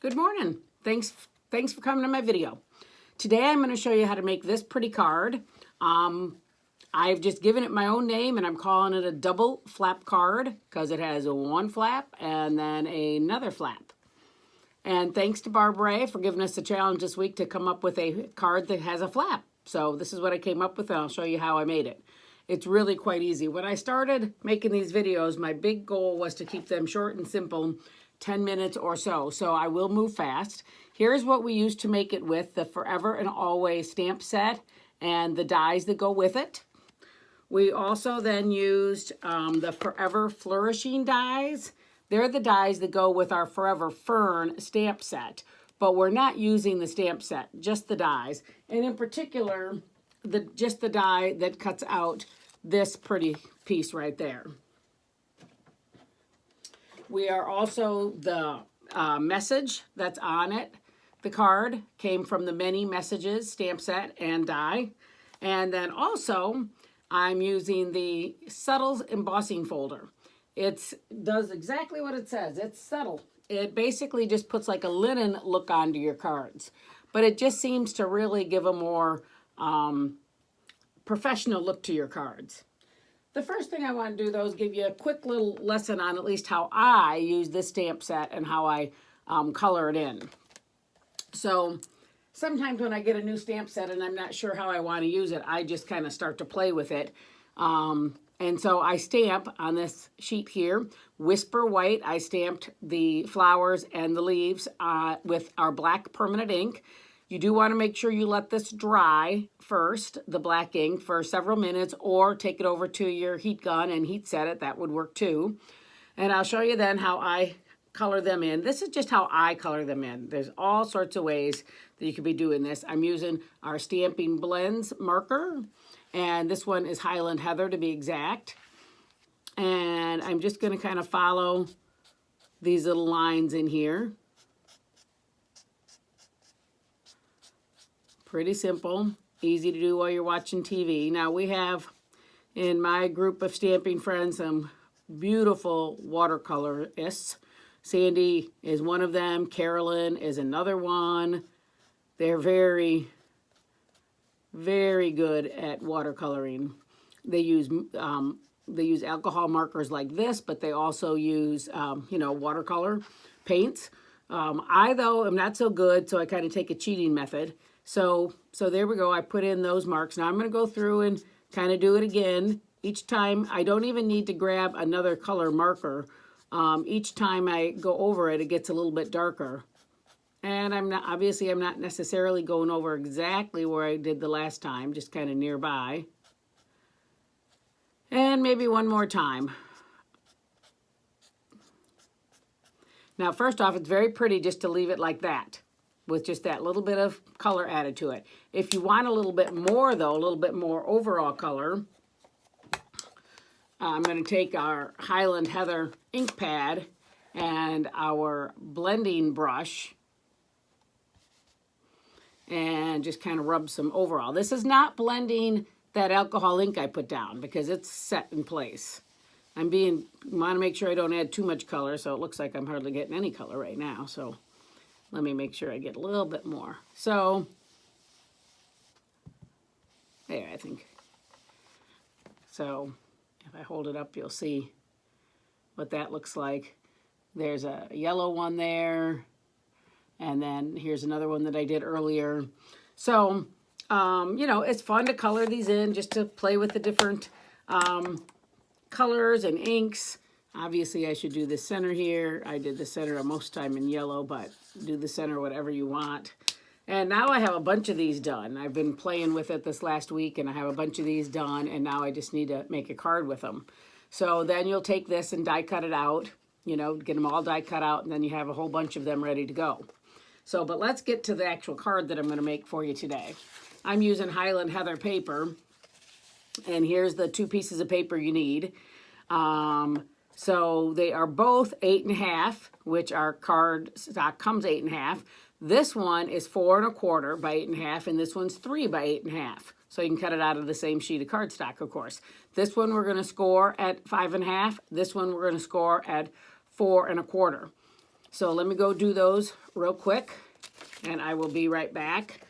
Good morning. Thanks for coming to my video. Today I'm going to show you how to make this pretty card. I've just given it my own name and I'm calling it a double flap card because it has one flap and then another flap. And thanks to Barbara for giving us a challenge this week to come up with a card that has a flap. So this is what I came up with and I'll show you how I made it. It's really quite easy. When I started making these videos, my big goal was to keep them short and simple, 10 minutes or so. So I will move fast. Here's what we used to make it with: the Forever and Always stamp set and the dies that go with it. We also then used the Forever Flourishing dies. They're the dies that go with our Forever Fern stamp set, but we're not using the stamp set, just the dies. And in particular, just the die that cuts out this pretty piece right there. We are also the message that's on it. The card came from the Many Messages stamp set and die. And then also, I'm using the Subtle Embossing Folder. It does exactly what it says. It's subtle. It basically just puts like a linen look onto your cards. But it just seems to really give a more professional look to your cards. The first thing I want to do, though, is give you a quick little lesson on at least how I use this stamp set and how I color it in. So sometimes when I get a new stamp set and I'm not sure how I want to use it, I just kind of start to play with it. And so I stamp on this sheet here, Whisper White. I stamped the flowers and the leaves with our black permanent ink. You do want to make sure you let this dry first, the black ink, for several minutes, or take it over to your heat gun and heat set it. That would work too. And I'll show you then how I color them in. This is just how I color them in. There's all sorts of ways that you could be doing this. I'm using our Stampin' Blends marker, and this one is Highland Heather to be exact. And I'm just going to kind of follow these little lines in here. Pretty simple, easy to do while you're watching TV. Now we have in my group of stamping friends some beautiful watercolorists. Sandy is one of them. Carolyn is another one. They're very, very good at watercoloring. They use alcohol markers like this, but they also use watercolor paints. I though am not so good, so I kind of take a cheating method. So there we go. I put in those marks. Now I'm going to go through and kind of do it again. Each time, I don't even need to grab another color marker. Each time I go over it, it gets a little bit darker. And I'm not necessarily going over exactly where I did the last time, just kind of nearby. And maybe one more time. Now, first off, it's very pretty just to leave it like that, with just that little bit of color added to it. If you want a little bit more, though, a little bit more overall color, I'm going to take our Highland Heather ink pad and our blending brush and just kind of rub some overall. This is not blending that alcohol ink I put down because it's set in place. Want to make sure I don't add too much color, so it looks like I'm hardly getting any color right now. So let me make sure I get a little bit more. So, there, I think. So, if I hold it up, you'll see what that looks like. There's a yellow one there. And then here's another one that I did earlier. So, it's fun to color these in, just to play with the different colors and inks. Obviously, I should do the center here. I did the center most time in yellow, but do the center whatever you want. And now I have a bunch of these done. I've been playing with it this last week, and I have a bunch of these done, and now I just need to make a card with them. So then you'll take this and die cut it out, get them all die cut out, and then you have a whole bunch of them ready to go. So, but let's get to the actual card that I'm going to make for you today. I'm using Highland Heather paper, and here's the 2 pieces of paper you need. So they are both 8.5, which our card stock comes 8.5. This one is 4 1/4 by 8.5, and this one's 3 by 8.5. So you can cut it out of the same sheet of cardstock, of course. This one we're going to score at 5.5. This one we're going to score at 4 1/4. So let me go do those real quick, and I will be right back.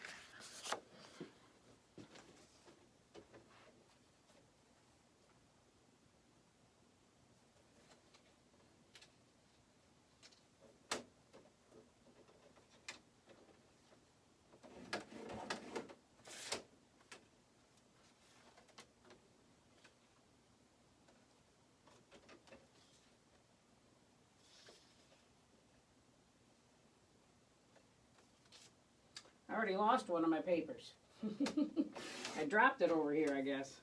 I already lost one of my papers. I dropped it over here, I guess.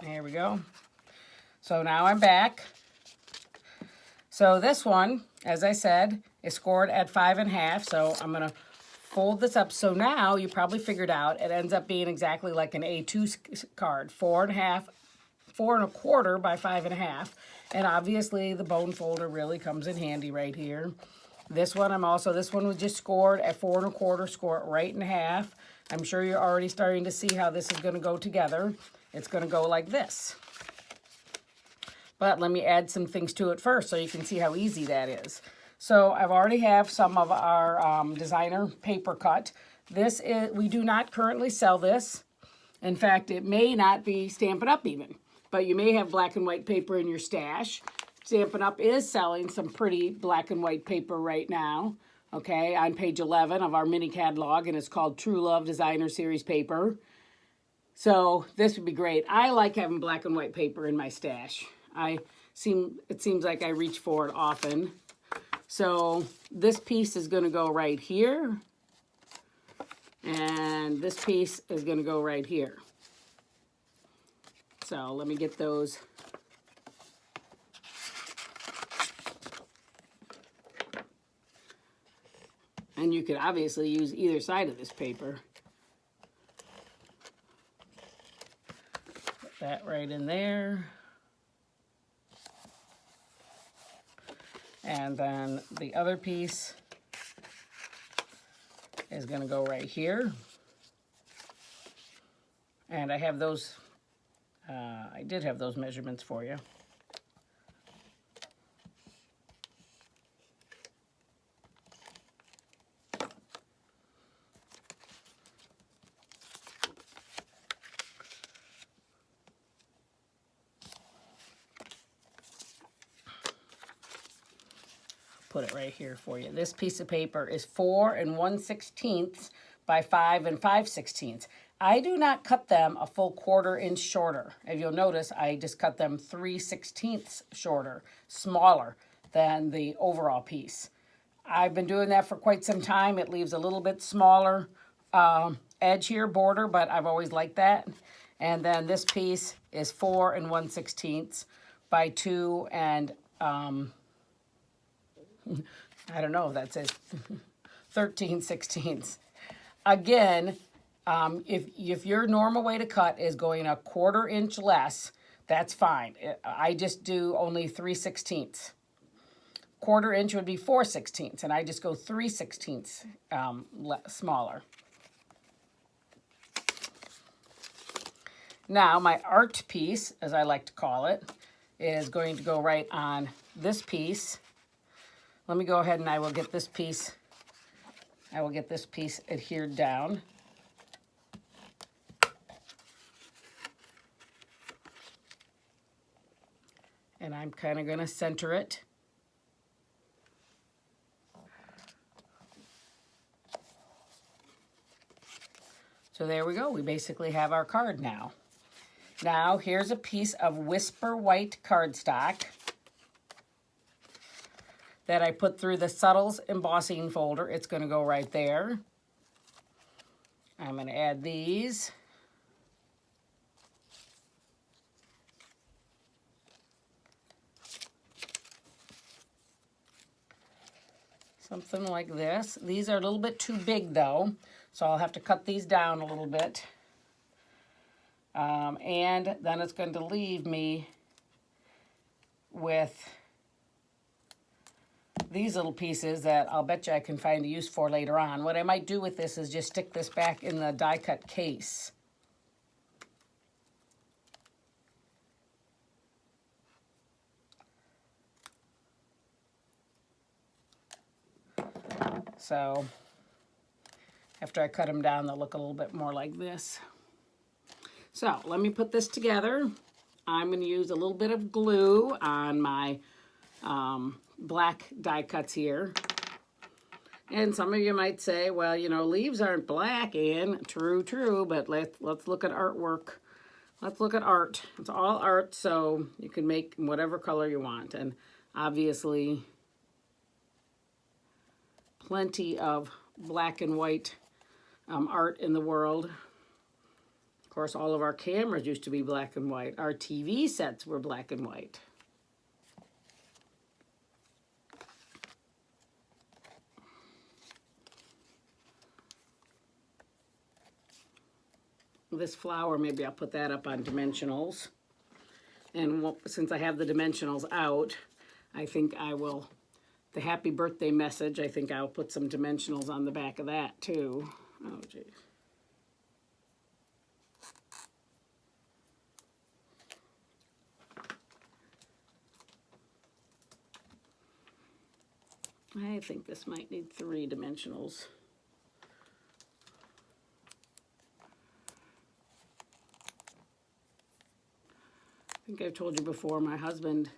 There we go. So now I'm back. So this one, as I said, is scored at 5.5. So I'm going to fold this up. So now you probably figured out it ends up being exactly like an A2 card, 4.5, 4.25 by 5.5. And obviously the bone folder really comes in handy right here. This one this one was just scored at 4.25, score it right in half. I'm sure you're already starting to see how this is going to go together. It's going to go like this. But let me add some things to it first so you can see how easy that is. So I've already have some of our designer paper cut. We do not currently sell this. In fact, it may not be Stampin' Up! Even, but you may have black and white paper in your stash. Stampin' Up! Is selling some pretty black and white paper right now, okay, on page 11 of our mini catalog, and it's called True Love Designer Series Paper. So this would be great. I like having black and white paper in my stash. It seems like I reach for it often. So this piece is going to go right here. And this piece is going to go right here. So let me get those. And you could obviously use either side of this paper. Put that right in there. And then the other piece is going to go right here. And I have those, I did have those measurements for you. Put it right here for you. This piece of paper is 4 1/16 by 5 5/16. I do not cut them a full 1/4 inch shorter. If you'll notice, I just cut them 3/16 shorter, smaller than the overall piece. I've been doing that for quite some time. It leaves a little bit smaller edge here, border, but I've always liked that. And then this piece is 4 1/16 by 2 and I don't know if that says 13/16. Again, if your normal way to cut is going a 1/4 inch less, that's fine. I just do only 3/16. 1/4 inch would be 4/16, and I just go 3/16 smaller. Now my art piece, as I like to call it, is going to go right on this piece. Let me go ahead and I will get this piece adhered down. And I'm kind of going to center it. So there we go. We basically have our card now. Now here's a piece of Whisper White cardstock that I put through the Subtles embossing folder. It's going to go right there. I'm going to add these. Something like this. These are a little bit too big though, so I'll have to cut these down a little bit. And then it's going to leave me with these little pieces that I'll bet you I can find a use for later on. What I might do with this is just stick this back in the die cut case. So after I cut them down, they'll look a little bit more like this. So let me put this together. I'm going to use a little bit of glue on my black die cuts here. And some of you might say, well, you know, leaves aren't black, and true, but let's look at artwork. Let's look at art. It's all art, so you can make whatever color you want. And obviously, plenty of black and white art in the world. Of course, all of our cameras used to be black and white. Our TV sets were black and white. This flower, maybe I'll put that up on dimensionals. And since I have the dimensionals out, I think I will, the happy birthday message, I think I'll put some dimensionals on the back of that too. Oh, geez. I think this might need 3 dimensionals. I think I've told you before, my husband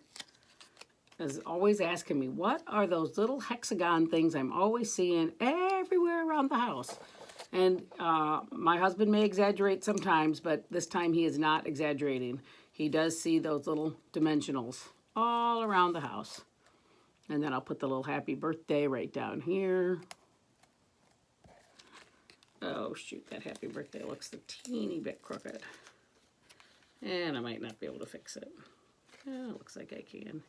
is always asking me, what are those little hexagon things I'm always seeing everywhere around the house? And my husband may exaggerate sometimes, but this time he is not exaggerating. He does see those little dimensionals all around the house. And then I'll put the little happy birthday right down here. Oh shoot, that happy birthday looks a teeny bit crooked. And I might not be able to fix it. Oh, looks like I can.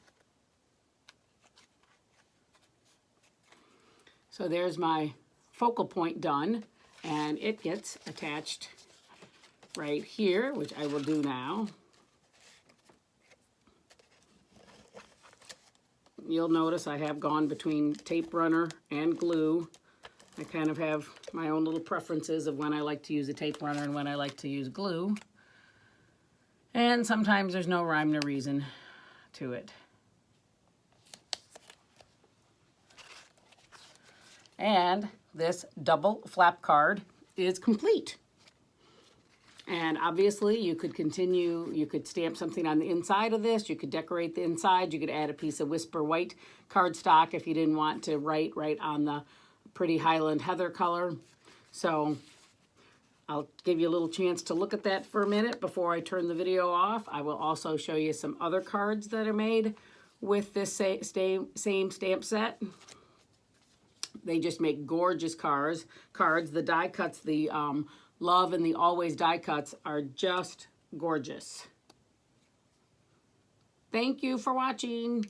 So there's my focal point done, and it gets attached right here, which I will do now. You'll notice I have gone between tape runner and glue. I kind of have my own little preferences of when I like to use a tape runner and when I like to use glue. And sometimes there's no rhyme nor reason to it. And this double flap card is complete. And obviously you could continue, you could stamp something on the inside of this, you could decorate the inside, you could add a piece of Whisper White cardstock if you didn't want to write right on the pretty Highland Heather color. So I'll give you a little chance to look at that for a minute before I turn the video off. I will also show you some other cards that are made with this same stamp set. They just make gorgeous cards. The die cuts, the Love and the Always die cuts are just gorgeous. Thank you for watching.